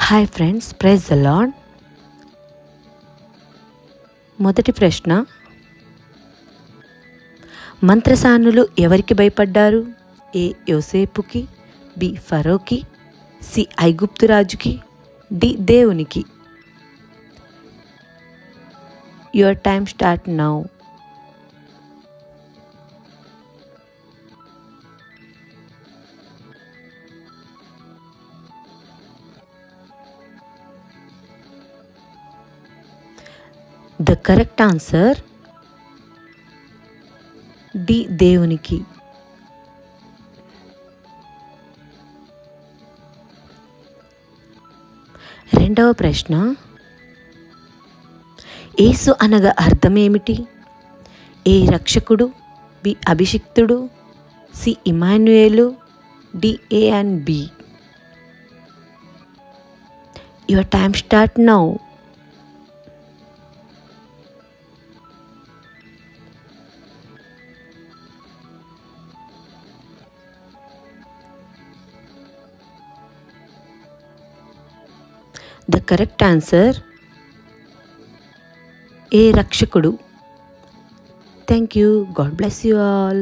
Hi friends, praise the Lord. మొదటి ప్రశ్న, మంత్రసానులు ఎవరికి భయపడ్డారు? ఏ యోసేపుకి, బి ఫరోకి, సి ఐగుప్తు రాజుకి, డి దేవునికి. Your time start now. The correct answer D దేవునికి. రెండవ ప్రశ్న, యేసు అనగా అర్థం ఏమిటి? ఏ రక్షకుడు, బి అభిషిక్తుడు, సి ఇమాన్యుయేలు, D A and B. Your time start now. The correct answer A రక్షకుడు. Thank you. God bless you all.